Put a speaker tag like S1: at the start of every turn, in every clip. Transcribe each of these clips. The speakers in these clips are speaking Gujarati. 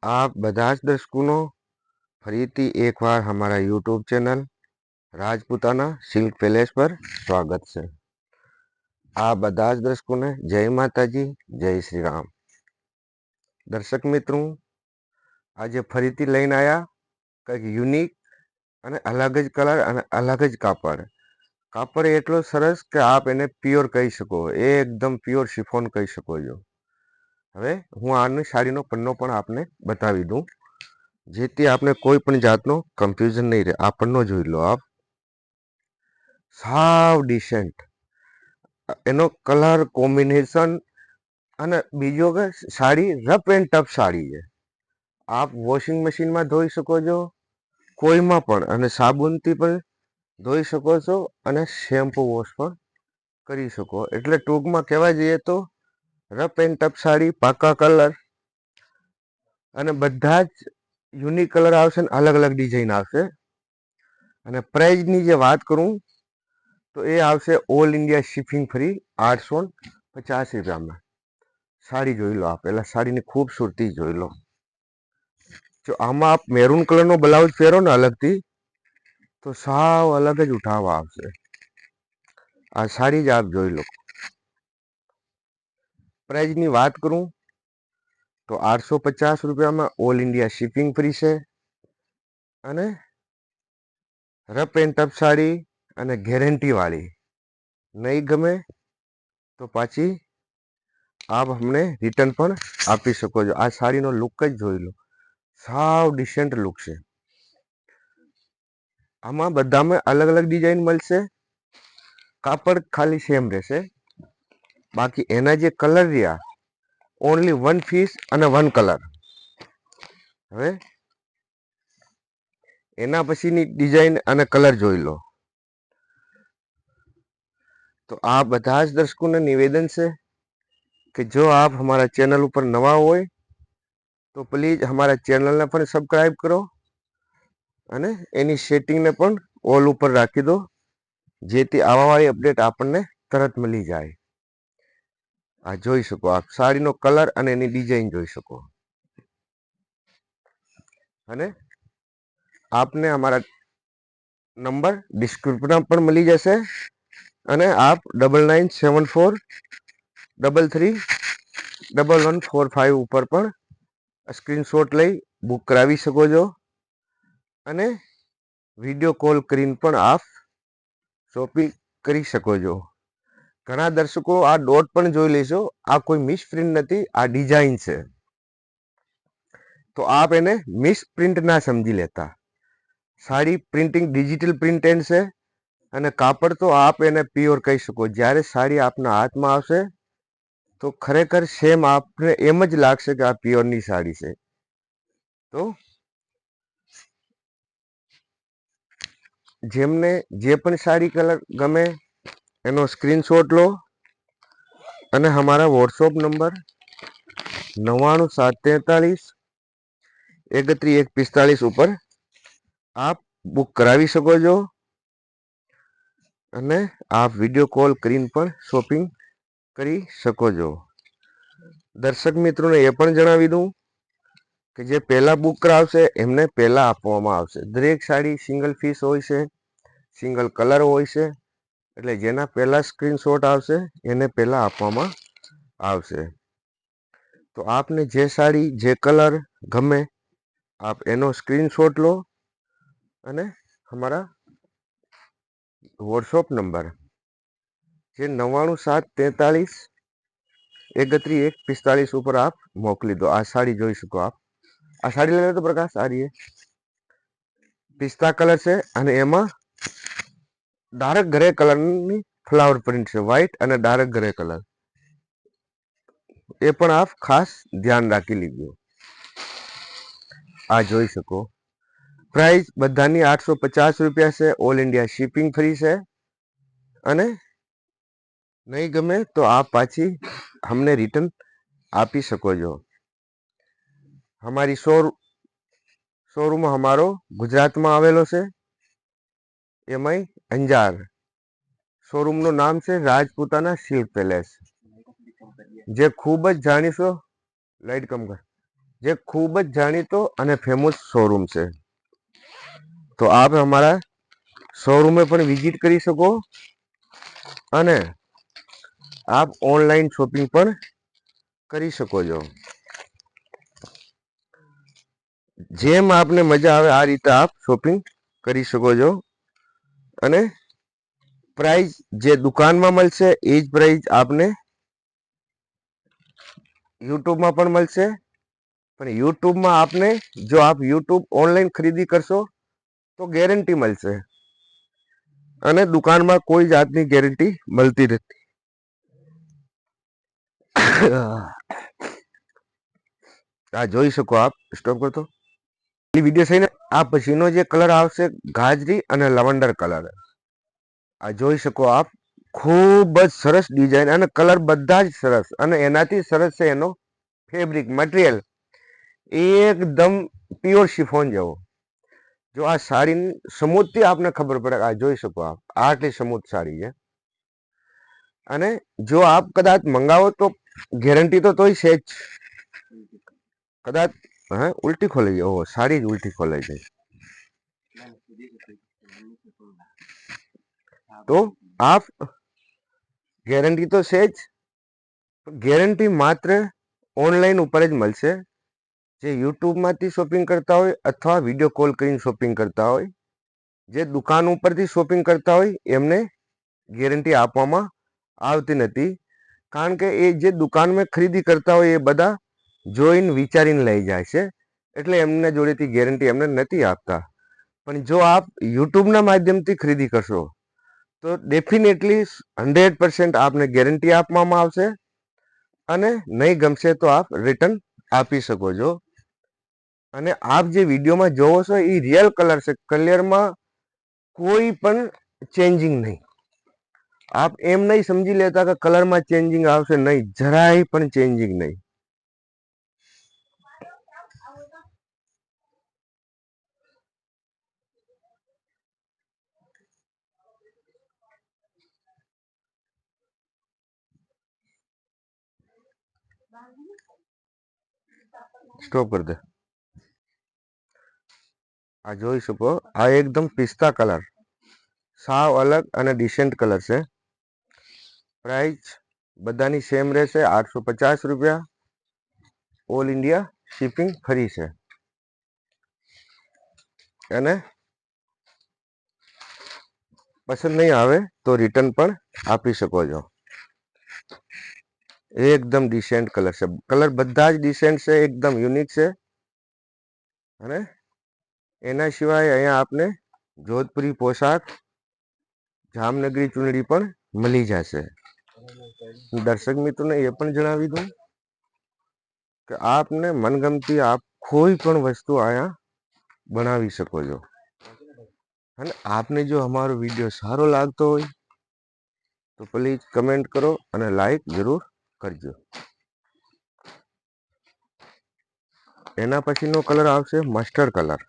S1: આપ બધા જ દર્શકોનો ફરીથી એકવાર હમારા YouTube channel Rajputana Silk Palace પર સ્વાગત છે। આ બધા જ દર્શકોને જય માતાજી, જય શ્રી રામ। દર્શક મિત્રો, આજે ફરીથી લઈને આવ્યા કંઈક યુનિક અને અલગ જ કલર અને અલગ જ કાપડ। કાપડ એટલો સરસ કે આપ એને પ્યોર કહી શકો, એકદમ પ્યોર શિફોન કહી શકો છો। હવે હું આની સાડીનો પન્નો પણ આપને બતાવી દઉં, જેથી આપને કોઈ પણ જાતનો કન્ફ્યુઝન નહીં રહે। આ પન્નો જોઈ લો આપ, સાવ ડિસેન્ટ, એનો કલર કોમ્બિનેશન અને બીજો કે sari rough and tough sari છે। આપ વોશિંગ મશીનમાં ધોઈ શકો છો, કોઈમાં પણ, અને સાબુનથી પણ ધોઈ શકો છો અને શેમ્પુ વોશ પણ કરી શકો। એટલે ટૂંકમાં કહેવા જઈએ તો રફ એન્ડ ટફ સાડી, પાકા કલર અને બધા જ યુનિક કલર આવશે ને અલગ અલગ ડિઝાઇન આવશે। અને પ્રાઇઝની જે વાત કરું તો એ આવશે ઓલ ઇન્ડિયા શિપિંગ ફ્રી 850 રૂપિયામાં। સાડી જોઈ લો આપ, પહેલાં સાડીની ખૂબસૂરતી જોઈ લો। જો આમાં આપ મેરૂન કલરનો બ્લાઉઝ પહેરો ને અલગથી, તો સાવ અલગ જ ઉઠાવ આવશે। આ સાડી જ આપ જોઈ લો। પ્રાઇઝની વાત કરું તો 850 રૂપિયામાં ઓલ ઇન્ડિયા શિપિંગ ફ્રી છે। અને રફ એન્ડ ટફ સાડી અને ગેરંટીવાળી, નહીં ગમે તો પાછી આપ અમને રિટર્ન પણ આપી શકો છો। આ સાડીનો લુક જ જોઈ લો, સાવ ડિસેન્ટ લુક છે। આમાં બધામાં અલગ અલગ ડિઝાઇન મળશે, કાપડ ખાલી સેમ રહેશે, બાકી એના જે કલર રહ્યા ઓનલી વન પીસ અને વન કલર। હવે એના પછીની ડિઝાઇન અને કલર જોઈ લો। તો આ બધા જ દર્શકોને નિવેદન છે કે જો આપ हमारा ચેનલ ઉપર નવા હોય તો પ્લીઝ हमारा ચેનલને પણ સબસ્ક્રાઈબ કરો અને એની સેટિંગને પણ ઓલ ઉપર રાખી દો, જેથી આવાવાળી અપડેટ આપણને તરત મળી જાય। આ જોઈ શકો આપ, સાડીનો કલર અને એની ડિઝાઇન જોઈ શકો। અને આપને અમારા નંબર ડિસ્ક્રિપ્શનમાં પણ મળી જશે, અને આપ 9974331145 ઉપર પણ સ્ક્રીનશોટ લઈ બુક કરાવી શકો છો। અને વિડીયો કોલ કરીને પણ આપ શોપિંગ કરી શકો છો। ઘણા દર્શકો આ ડોટ પણ જોઈ લેશો, આ કોઈ મિસ પ્રિન્ટ નથી, આ ડિઝાઇન છે। તો આપ એને મિસ પ્રિન્ટ ના સમજી લેતા। સાડી પ્રિન્ટિંગ ડિજિટલ પ્રિન્ટેડ છે અને કાપડ તો આપ એને પ્યોર કહી શકો। જ્યારે સાડી આપના હાથમાં આવશે તો ખરેખર સેમ આપને એમ જ લાગશે કે આ પ્યોરની સાડી છે। તો જેમને જે પણ સાડી કલર ગમે એનો સ્ક્રીનશોટ લો અને हमारा व्हाट्सएप नंबर 9974313145 ઉપર આપ બુક કરાવી શકો છો। અને આપ વિડીયો કોલ કરીને પણ શોપિંગ કરી શકો છો। દર્શક મિત્રોને એ પણ જણાવી દઉં કે જે પહેલાં બુક કરાવશે એમને પહેલાં આપવામાં આવશે। દરેક સાડી સિંગલ પીસ હોય છે, સિંગલ કલર હોય છે, એટલે જેના પહેલાં સ્ક્રીનશોટ આવશે એને પહેલાં આપવામાં આવશે। તો આપને જે સાડી જે કલર ગમે આપ એનો સ્ક્રીનશોટ લો અને हमारा व्हाट्सएप नंबर જે 9974313145 ઉપર આપ મોકલી દો। આ સાડી જોઈ શકો આપ, આ સાડી લઈ લો તો પ્રકાશ, સારી है, પિસ્તા કલર છે અને એમાં ડાર્ક ગ્રે કલરની ફ્લાવર પ્રિન્ટ છે, વ્હાઈટ અને ડાર્ક ગ્રે કલર, એ પણ આપ ખાસ ધ્યાન રાખી લીજો। આ જોઈ શકો। પ્રાઇસ બધાની 850 રૂપિયા છે, ઓલ ઇન્ડિયા શિપિંગ ફ્રી છે। અને નહીં ગમે તો આપ પાછી અમને રિટર્ન આપી શકો છો। हमारी શોરૂમ અમારો ગુજરાતમાં આવેલો છે, એમાંય અંજાર। શોરૂમનું નામ છે રાજપૂતાના સિલ્ક પેલેસ, જે ખૂબ જ જાણીતો, લાઈટ કમ કર, જે ખૂબ જ જાણીતો અને ફેમસ શોરૂમ છે। તો આપ અમારા શોરૂમે પણ વિઝિટ કરી શકો અને આપ ઓનલાઈન શોપિંગ પણ કરી શકો છો। જેમ આપને મજા આવે આ રીતે આપ શોપિંગ કરી શકો છો અને પ્રાઇસ જે દુકાનમાં મળશે એ જ પ્રાઇસ આપને યુટ્યુબમાં પણ મળશે। પણ યુટ્યુબમાં આપને જો આપ યુટ્યુબ ઓનલાઈન ખરીદી કરશો તો ગેરંટી મળશે અને દુકાનમાં કોઈ જાતની ગેરંટી મળતી નથી। આ જોઈ શકો આપ સ્ટોપ કરતો વિડીયો છે ને। આ પછીનો જે કલર આવશે ગાજરી અને લવંડર કલર, આ જોઈ શકો આપ ખૂબ જ સરસ ડિઝાઇન અને કલર બધા જ સરસ અને એનાથી સરસ છે એનો ફેબ્રિક મટીરિયલ એકદમ પ્યોર શિફોન જેવો। જો આ સાડી સ્મૂથથી આપને ખબર પડે, આ જોઈ શકો આપ આટલી સ્મૂથ સાડી છે અને જો આપ કદાચ મંગાવો તો ગેરંટી તો તોય છે જ। કદાચ હા ઉલ્ટી ખોલાઈ જાય, ઓહો સાડી જ ઉલ્ટી ખોલાઈ જાય તો આપ ગેરંટી તો છે જ, ગેરંટી માત્ર ઓનલાઈન ઉપર જ મળશે। જે યુટ્યુબમાંથી શોપિંગ કરતા હોય અથવા વિડીયો કોલ કરીને શોપિંગ કરતા હોય, જે દુકાન ઉપરથી શોપિંગ કરતા હોય એમને ગેરંટી આપવામાં આવતી નથી। કારણ કે એ જે દુકાનમાં ખરીદી કરતા હોય એ બધા જોઈને વિચારીને લઈ જાય છે, એટલે એમના જોડેથી ગેરંટી એમને નથી આપતા। પણ જો આપ યુટ્યુબના માધ્યમથી ખરીદી કરશો તો ડેફિનેટલી 100% આપને ગેરંટી આપવામાં આવશે અને નહીં ગમશે તો આપ રિટર્ન આપી શકો છો। અને આપ જે વિડીયોમાં જોવો છો એ રિયલ કલર છે, કલરમાં કોઈ પણ ચેન્જિંગ નહીં। આપ એમ નહીં સમજી લેતા કે કલરમાં ચેન્જિંગ આવશે, નહીં, જરાય પણ ચેન્જિંગ નહીં। સ્ટોપ કરી દે। આ જોઈ શકો આ એકદમ પિસ્તા કલર, સાવ અલગ અને ડિસેન્ટ કલર છે। પ્રાઇસ બધાની સેમ રહેશે 850 રૂપિયા। ઓલ ઇન્ડિયા શિપિંગ ફ્રી છે અને પસંદ નહીં આવે તો રિટર્ન પણ આપી શકો છો। એકદમ ડિસેન્ટ કલર છે, કલર બધા જ ડિસેન્ટ છે, એકદમ યુનિક છે। અને એના સિવાય અહીંયા આપને જોધપુરી પોશાક, જામનગરી ચૂંદડી પણ મળી જશે। દર્શક મિત્રોને એ પણ જણાવી દઉં કે આપને મનગમતી આપ કોઈ પણ વસ્તુ અહીંયા બનાવી શકો છો। અને આપને જો અમારો વિડીયો સારો લાગતો હોય તો પ્લીઝ કમેન્ટ કરો અને લાઈક જરૂર કરજો। એના પછીનો કલર આવશે મસ્ટર્ડ કલર,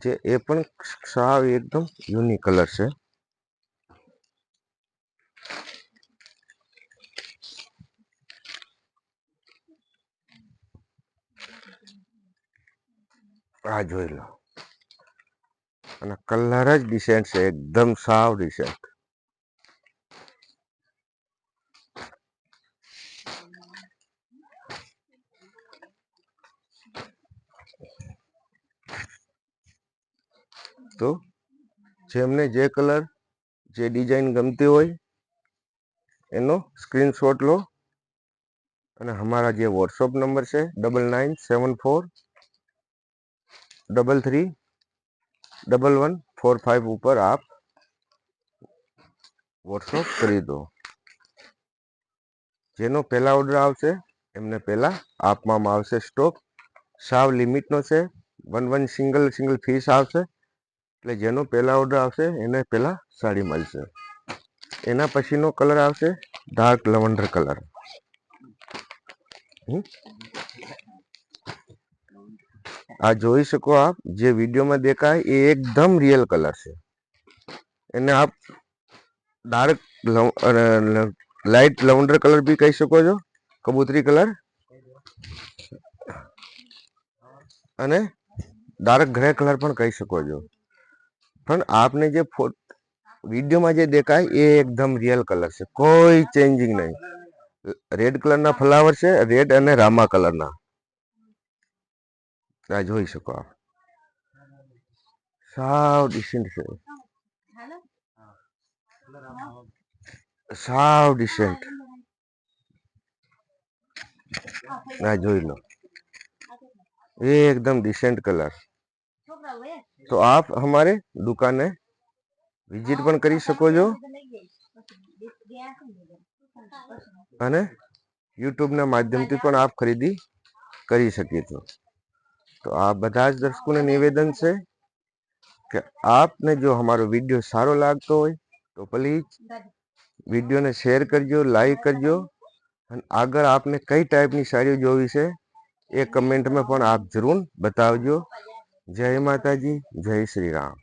S1: જે એ પણ સાવ એકદમ યુનિક કલર છે। આ જોઈ લો અને કલર જ ડિસેન્ટ છે, એકદમ સાવ ડિસેન્ટ। તો જેમને જે કલર જે ડિઝાઇન ગમતી હોય એનો સ્ક્રીનશોટ લો અને અમારા જે વોટ્સઅપ નંબર છે 9974331145 ઉપર આપ વોટ્સઅપ કરી દો। જેનો પહેલા ઓર્ડર આવશે એમને પહેલા આપવામાં આવશે સ્ટોક, સાવ લિમિટનો છે। વન સિંગલ પીસ આવશે, એટલે જેનો પહેલા ઓર્ડર આવશે એને પહેલા સાડી મળશે। એના પછીનો કલર આવશે ડાર્ક લવંડર કલર, આ જોઈ શકો આપ જે વિડીયોમાં દેખાય એ એકદમ રિયલ કલર છે। એને આપ ડાર્ક લાઇટ લવંડર કલર બી કહી શકો છો, કબૂતરી કલર અને ડાર્ક ગ્રે કલર પણ કહી શકો છો. પણ આપને જે વિડીયોમાં જે દેખાય એ એકદમ રિયલ કલર છે, કોઈ ચેન્જિંગ નહીં. રેડ કલરના ફ્લાવર છે, રેડ અને રામા કલરના. આ જોઈ શકો આપ, સાવ ડિસેન્ટ છે, સાવ ડિસેન્ટ. આ જોઈ લો, एकदम डिसेंट कलर. तो आप हमारे दुकाने विजिट पण करी सको છો અને યુટ્યુબ ના માધ્યમથી પણ આપ ખરીદી કરી શકીએ છો. તો આ બધા જ દર્શકોને નિવેદન છે કે આપને જો અમારો વિડીયો સારો લાગતો હોય તો પ્લીઝ વિડીયોને શેર કરજો, લાઈક કરજો અને આગળ આપને કઈ ટાઈપની સાડીઓ જોવી છે એ કમેન્ટમાં પણ આપ જરૂર બતાવજો. જય માતાજી, જય શ્રી રામ.